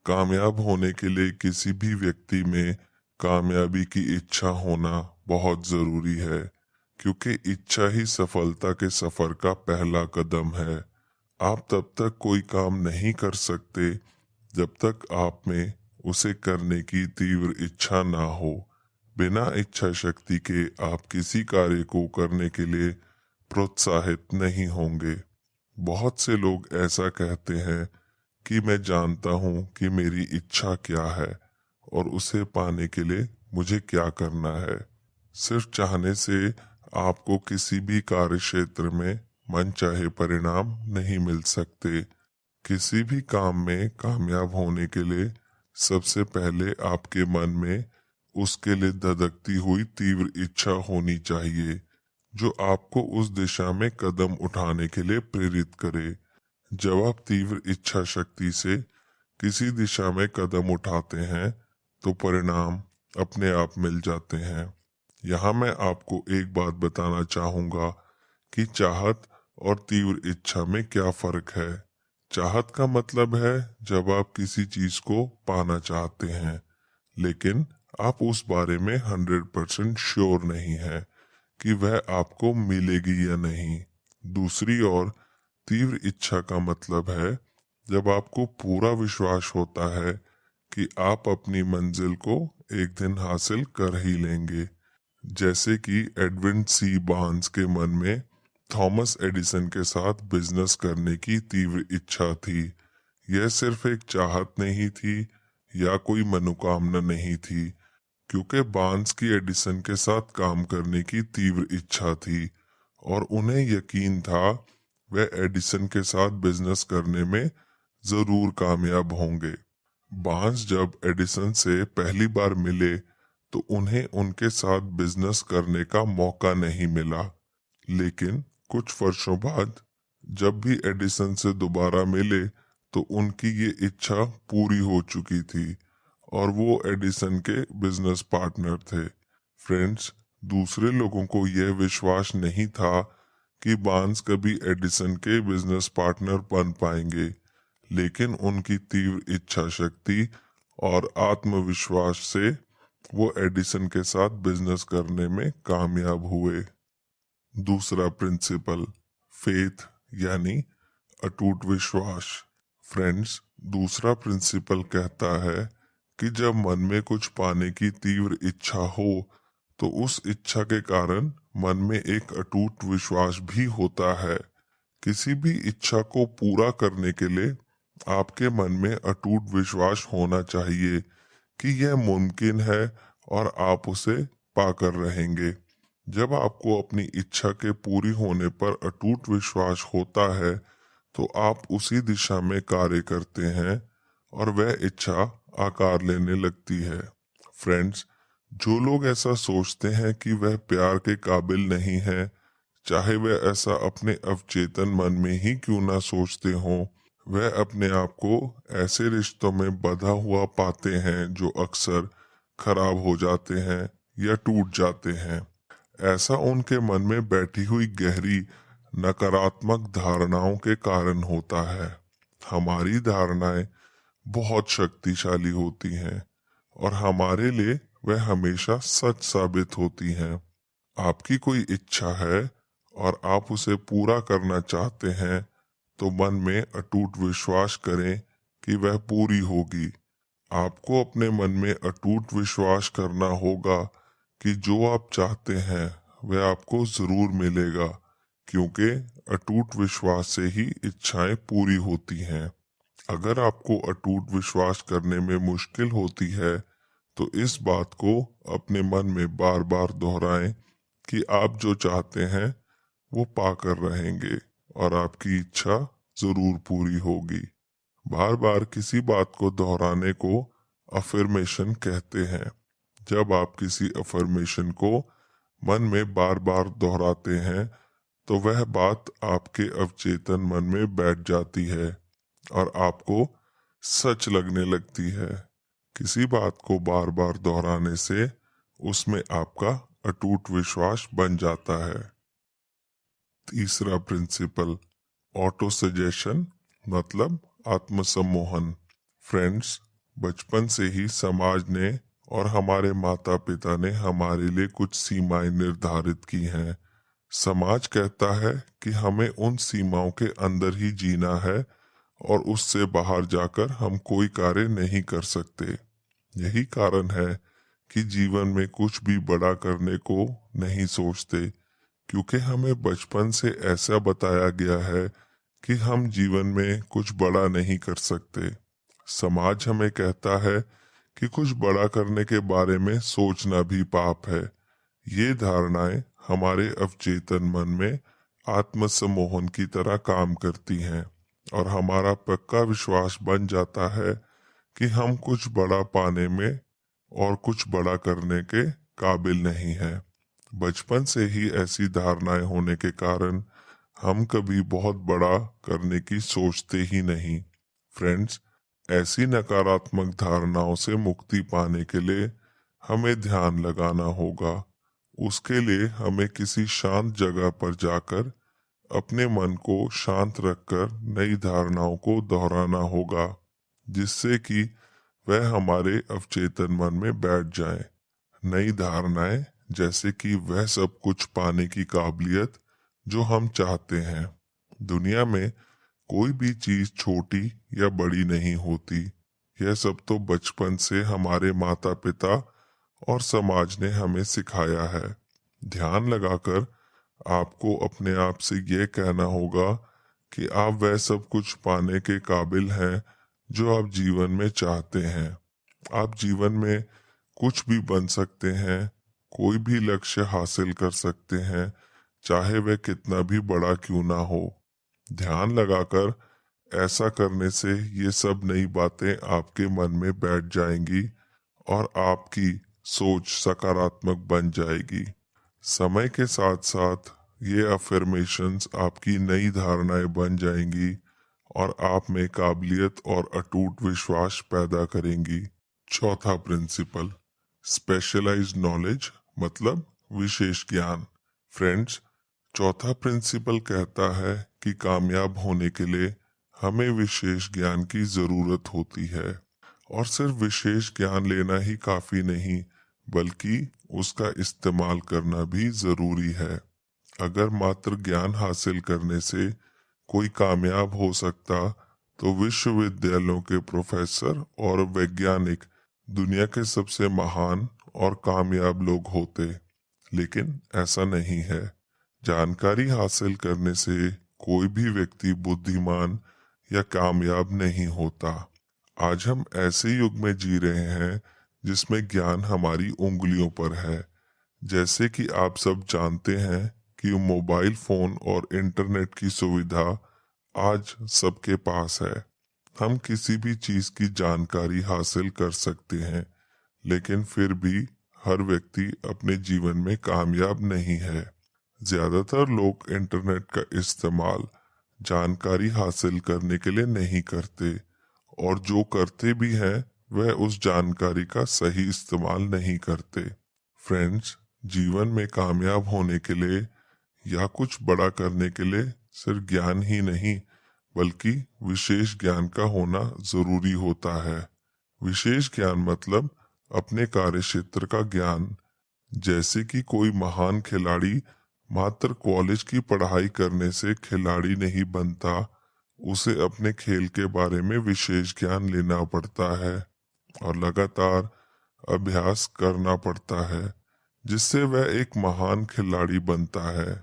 कामयाब होने के लिए किसी भी व्यक्ति में कामयाबी की इच्छा होना बहुत ज़रूरी है, क्योंकि इच्छा ही सफलता के सफ़र का पहला कदम है। आप तब तक कोई काम नहीं कर सकते जब तक आप में उसे करने की तीव्र इच्छा ना हो। बिना इच्छा शक्ति के आप किसी कार्य को करने के लिए प्रोत्साहित नहीं होंगे। बहुत से लोग ऐसा कहते हैं कि मैं जानता हूँ कि मेरी इच्छा क्या है और उसे पाने के लिए मुझे क्या करना है। सिर्फ चाहने से आपको किसी भी कार्य क्षेत्र में मनचाहे परिणाम नहीं मिल सकते। किसी भी काम में कामयाब होने के लिए सबसे पहले आपके मन में उसके लिए धधकती हुई तीव्र इच्छा होनी चाहिए, जो आपको उस दिशा में कदम उठाने के लिए प्रेरित करे। जब आप तीव्र इच्छा शक्ति से किसी दिशा में कदम उठाते हैं तो परिणाम अपने आप मिल जाते हैं। यहाँ मैं आपको एक बात बताना चाहूँगा कि चाहत और तीव्र इच्छा में क्या फ़र्क है। चाहत का मतलब है जब आप किसी चीज को पाना चाहते हैं, लेकिन आप उस बारे में 100% श्योर नहीं है कि वह आपको मिलेगी या नहीं। दूसरी ओर तीव्र इच्छा का मतलब है जब आपको पूरा विश्वास होता है कि आप अपनी मंजिल को एक दिन हासिल कर ही लेंगे। जैसे कि एडविन सी बार्न्स के मन में थॉमस एडिसन के साथ बिजनेस करने की तीव्र इच्छा थी। यह सिर्फ एक चाहत नहीं थी या कोई मनोकामना नहीं थी, क्योंकि बार्न्स की एडिसन के साथ काम करने की तीव्र इच्छा थी और उन्हें यकीन था वह एडिसन के साथ बिजनेस करने में जरूर कामयाब होंगे। बार्न्स जब एडिसन से पहली बार मिले तो उन्हें उनके साथ बिजनेस करने का मौका नहीं मिला, लेकिन कुछ वर्षों बाद जब भी एडिसन से दोबारा मिले तो उनकी ये इच्छा पूरी हो चुकी थी और वो एडिसन के बिजनेस पार्टनर थे। फ्रेंड्स, दूसरे लोगों को यह विश्वास नहीं था कि बार्न्स कभी एडिसन के बिजनेस पार्टनर बन पाएंगे, लेकिन उनकी तीव्र इच्छा शक्ति और आत्मविश्वास से वो एडिसन के साथ बिजनेस करने में कामयाब हुए। दूसरा प्रिंसिपल, फेथ यानी अटूट विश्वास। फ्रेंड्स, दूसरा प्रिंसिपल कहता है कि जब मन में कुछ पाने की तीव्र इच्छा हो तो उस इच्छा के कारण मन में एक अटूट विश्वास भी होता है। किसी भी इच्छा को पूरा करने के लिए आपके मन में अटूट विश्वास होना चाहिए कि यह मुमकिन है और आप उसे पाकर रहेंगे। जब आपको अपनी इच्छा के पूरी होने पर अटूट विश्वास होता है तो आप उसी दिशा में कार्य करते हैं और वह इच्छा आकार लेने लगती है। फ्रेंड्स, जो लोग ऐसा सोचते हैं कि वह प्यार के काबिल नहीं है, चाहे वह ऐसा अपने अवचेतन मन में ही क्यों ना सोचते हों, वह अपने आप को ऐसे रिश्तों में बंधा हुआ पाते हैं जो अक्सर खराब हो जाते हैं या टूट जाते हैं। ऐसा उनके मन में बैठी हुई गहरी नकारात्मक धारणाओं के कारण होता है। हमारी धारणाएं बहुत शक्तिशाली होती हैं और हमारे लिए वह हमेशा सच साबित होती हैं। आपकी कोई इच्छा है और आप उसे पूरा करना चाहते हैं तो मन में अटूट विश्वास करें कि वह पूरी होगी। आपको अपने मन में अटूट विश्वास करना होगा कि जो आप चाहते हैं वह आपको जरूर मिलेगा, क्योंकि अटूट विश्वास से ही इच्छाएं पूरी होती हैं। अगर आपको अटूट विश्वास करने में मुश्किल होती है तो इस बात को अपने मन में बार बार दोहराएं कि आप जो चाहते हैं वो पाकर रहेंगे और आपकी इच्छा जरूर पूरी होगी। बार बार किसी बात को दोहराने को अफर्मेशन कहते हैं। जब आप किसी अफर्मेशन को मन में बार बार दोहराते हैं तो वह बात आपके अवचेतन मन में बैठ जाती है और आपको सच लगने लगती है। किसी बात को बार बार दोहराने से उसमें आपका अटूट विश्वास बन जाता है। तीसरा प्रिंसिपल, ऑटो सजेशन मतलब आत्मसम्मोहन। फ्रेंड्स, बचपन से ही समाज ने और हमारे माता पिता ने हमारे लिए कुछ सीमाएं निर्धारित की हैं। समाज कहता है कि हमें उन सीमाओं के अंदर ही जीना है और उससे बाहर जाकर हम कोई कार्य नहीं कर सकते। यही कारण है कि जीवन में कुछ भी बड़ा करने को नहीं सोचते, क्योंकि हमें बचपन से ऐसा बताया गया है कि हम जीवन में कुछ बड़ा नहीं कर सकते। समाज हमें कहता है कि कुछ बड़ा करने के बारे में सोचना भी पाप है। ये धारणाएं हमारे अवचेतन मन में आत्मसम्मोहन की तरह काम करती हैं और हमारा पक्का विश्वास बन जाता है कि हम कुछ बड़ा पाने में और कुछ बड़ा करने के काबिल नहीं हैं। बचपन से ही ऐसी धारणाएं होने के कारण हम कभी बहुत बड़ा करने की सोचते ही नहीं। फ्रेंड्स, ऐसी नकारात्मक धारणाओं से मुक्ति पाने के लिए हमें ध्यान लगाना होगा। उसके लिए हमें किसी शांत जगह पर जाकर अपने मन को शांत रखकर नई धारणाओं को दोहराना होगा, जिससे कि वह हमारे अवचेतन मन में बैठ जाएं। नई धारणाएं जैसे कि वह सब कुछ पाने की काबिलियत जो हम चाहते हैं। दुनिया में कोई भी चीज छोटी या बड़ी नहीं होती। यह सब तो बचपन से हमारे माता पिता और समाज ने हमें सिखाया है। ध्यान लगाकर आपको अपने आप से यह कहना होगा कि आप वह सब कुछ पाने के काबिल हैं जो आप जीवन में चाहते हैं। आप जीवन में कुछ भी बन सकते हैं, कोई भी लक्ष्य हासिल कर सकते हैं, चाहे वह कितना भी बड़ा क्यों ना हो। ध्यान लगाकर ऐसा करने से ये सब नई बातें आपके मन में बैठ जाएंगी और आपकी सोच सकारात्मक बन जाएगी। समय के साथ साथ ये अफर्मेशंस आपकी नई धारणाएं बन जाएंगी और आप में काबिलियत और अटूट विश्वास पैदा करेंगी। चौथा प्रिंसिपल, स्पेशलाइज्ड नॉलेज मतलब विशेष ज्ञान। फ्रेंड्स, चौथा प्रिंसिपल कहता है कि कामयाब होने के लिए हमें विशेष ज्ञान की जरूरत होती है और सिर्फ विशेष ज्ञान लेना ही काफी नहीं, बल्कि उसका इस्तेमाल करना भी जरूरी है। अगर मात्र ज्ञान हासिल करने से कोई कामयाब हो सकता तो विश्वविद्यालयों के प्रोफेसर और वैज्ञानिक दुनिया के सबसे महान और कामयाब लोग होते। लेकिन ऐसा नहीं है। जानकारी हासिल करने से कोई भी व्यक्ति बुद्धिमान या कामयाब नहीं होता। आज हम ऐसे युग में जी रहे हैं जिसमें ज्ञान हमारी उंगलियों पर है। जैसे कि आप सब जानते हैं कि मोबाइल फोन और इंटरनेट की सुविधा आज सबके पास है। हम किसी भी चीज की जानकारी हासिल कर सकते हैं, लेकिन फिर भी हर व्यक्ति अपने जीवन में कामयाब नहीं है। ज्यादातर लोग इंटरनेट का इस्तेमाल जानकारी हासिल करने के लिए नहीं करते और जो करते भी हैं वह उस जानकारी का सही इस्तेमाल नहीं करते। फ्रेंड्स, जीवन में कामयाब होने के लिए या कुछ बड़ा करने के लिए सिर्फ ज्ञान ही नहीं, बल्कि विशेष ज्ञान का होना जरूरी होता है। विशेष ज्ञान मतलब अपने कार्य क्षेत्र का ज्ञान। जैसे कि कोई महान खिलाड़ी मात्र कॉलेज की पढ़ाई करने से खिलाड़ी नहीं बनता, उसे अपने खेल के बारे में विशेष ज्ञान लेना पड़ता है और लगातार अभ्यास करना पड़ता है, जिससे वह एक महान खिलाड़ी बनता है।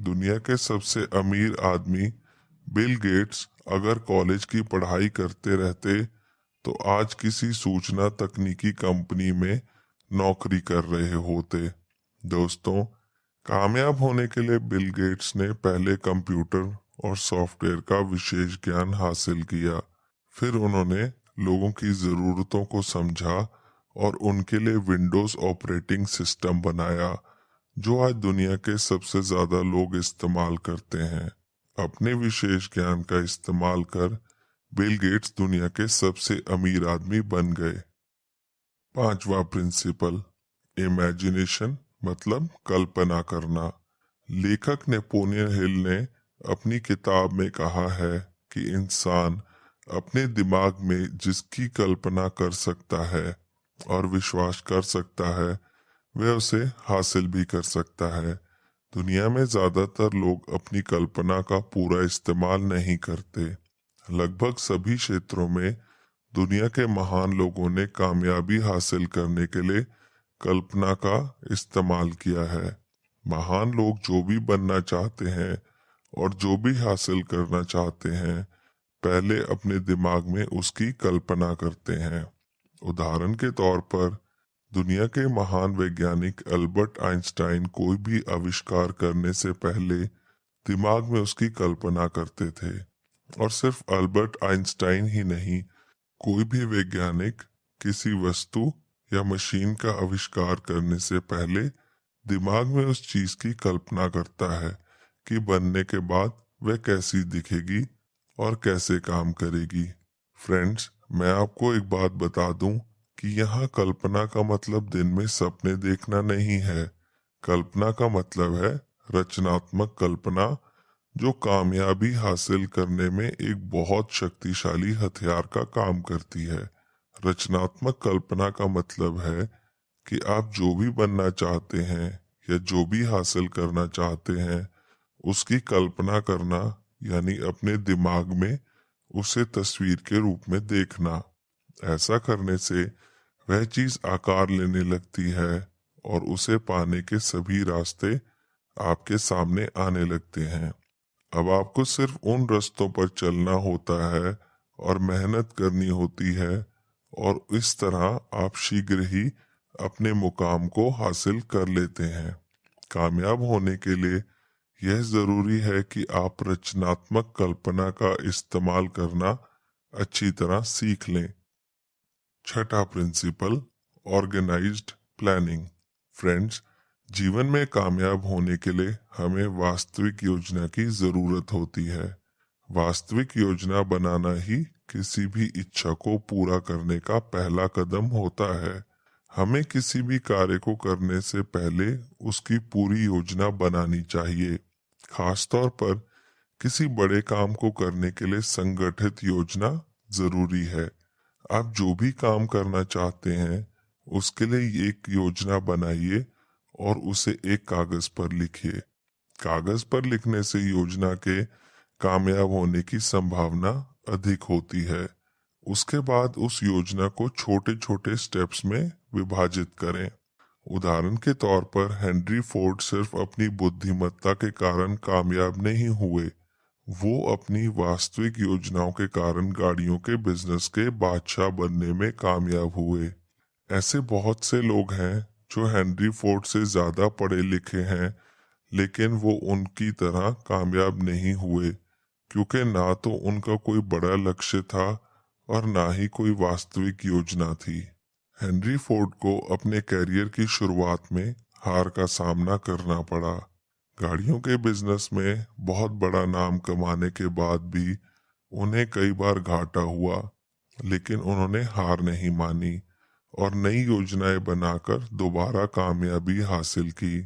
दुनिया के सबसे अमीर आदमी बिल गेट्स अगर कॉलेज की पढ़ाई करते रहते तो आज किसी सूचना तकनीकी कंपनी में नौकरी कर रहे होते। दोस्तों, कामयाब होने के लिए बिल गेट्स ने पहले कंप्यूटर और सॉफ्टवेयर का विशेष ज्ञान हासिल किया। फिर उन्होंने लोगों की ज़रूरतों को समझा और उनके लिए विंडोज़ ऑपरेटिंग सिस्टम बनाया, जो आज दुनिया के सबसे ज़्यादा लोग इस्तेमाल करते हैं। अपने विशेष ज्ञान का इस्तेमाल कर बिल गेट्स दुनिया के सबसे अमीर आदमी बन गए। पांचवा प्रिंसिपल, इमेजिनेशन मतलब कल्पना करना। लेखक नेपोलियन हिल ने अपनी किताब में कहा है कि इंसान अपने दिमाग में जिसकी कल्पना कर सकता है और विश्वास कर सकता है वह उसे हासिल भी कर सकता है। दुनिया में ज्यादातर लोग अपनी कल्पना का पूरा इस्तेमाल नहीं करते। लगभग सभी क्षेत्रों में दुनिया के महान लोगों ने कामयाबी हासिल करने के लिए कल्पना का इस्तेमाल किया है। महान लोग जो भी बनना चाहते हैं और जो भी हासिल करना चाहते हैं पहले अपने दिमाग में उसकी कल्पना करते हैं। उदाहरण के तौर पर दुनिया के महान वैज्ञानिक अल्बर्ट आइंस्टाइन कोई भी आविष्कार करने से पहले दिमाग में उसकी कल्पना करते थे। और सिर्फ अल्बर्ट आइंस्टाइन ही नहीं, कोई भी वैज्ञानिक किसी वस्तु या मशीन का आविष्कार करने से पहले दिमाग में उस चीज की कल्पना करता है कि बनने के बाद वह कैसी दिखेगी और कैसे काम करेगी। फ्रेंड्स, मैं आपको एक बात बता दूं कि यहाँ कल्पना का मतलब दिन में सपने देखना नहीं है। कल्पना का मतलब है रचनात्मक कल्पना, जो कामयाबी हासिल करने में एक बहुत शक्तिशाली हथियार का काम करती है। रचनात्मक कल्पना का मतलब है कि आप जो भी बनना चाहते हैं या जो भी हासिल करना चाहते हैं उसकी कल्पना करना, यानी अपने दिमाग में उसे तस्वीर के रूप में देखना। ऐसा करने से वह चीज आकार लेने लगती है और उसे पाने के सभी रास्ते आपके सामने आने लगते हैं। अब आपको सिर्फ उन रास्तों पर चलना होता है और मेहनत करनी होती है और इस तरह आप शीघ्र ही अपने मुकाम को हासिल कर लेते हैं। कामयाब होने के लिए यह जरूरी है कि आप रचनात्मक कल्पना का इस्तेमाल करना अच्छी तरह सीख लें। छठा प्रिंसिपल, ऑर्गेनाइज्ड प्लानिंग। फ्रेंड्स, जीवन में कामयाब होने के लिए हमें वास्तविक योजना की जरूरत होती है। वास्तविक योजना बनाना ही किसी भी इच्छा को पूरा करने का पहला कदम होता है। हमें किसी भी कार्य को करने से पहले उसकी पूरी योजना बनानी चाहिए। खासतौर पर किसी बड़े काम को करने के लिए संगठित योजना जरूरी है। आप जो भी काम करना चाहते हैं उसके लिए एक योजना बनाइए और उसे एक कागज पर लिखिए। कागज पर लिखने से योजना के कामयाब होने की संभावना अधिक होती है। उसके बाद उस योजना को छोटे छोटे स्टेप्स में विभाजित करें। उदाहरण के तौर पर हेनरी फोर्ड सिर्फ अपनी बुद्धिमत्ता के कारण कामयाब नहीं हुए, वो अपनी वास्तविक योजनाओं के कारण गाड़ियों के बिजनेस के बादशाह बनने में कामयाब हुए। ऐसे बहुत से लोग हैं जो हेनरी फोर्ड से ज्यादा पढ़े लिखे हैं लेकिन वो उनकी तरह कामयाब नहीं हुए, क्योंकि ना तो उनका कोई बड़ा लक्ष्य था और ना ही कोई वास्तविक योजना थी। हेनरी फोर्ड को अपने करियर की शुरुआत में हार का सामना करना पड़ा। गाड़ियों के बिजनेस में बहुत बड़ा नाम कमाने के बाद भी उन्हें कई बार घाटा हुआ, लेकिन उन्होंने हार नहीं मानी और नई योजनाएं बनाकर दोबारा कामयाबी हासिल की।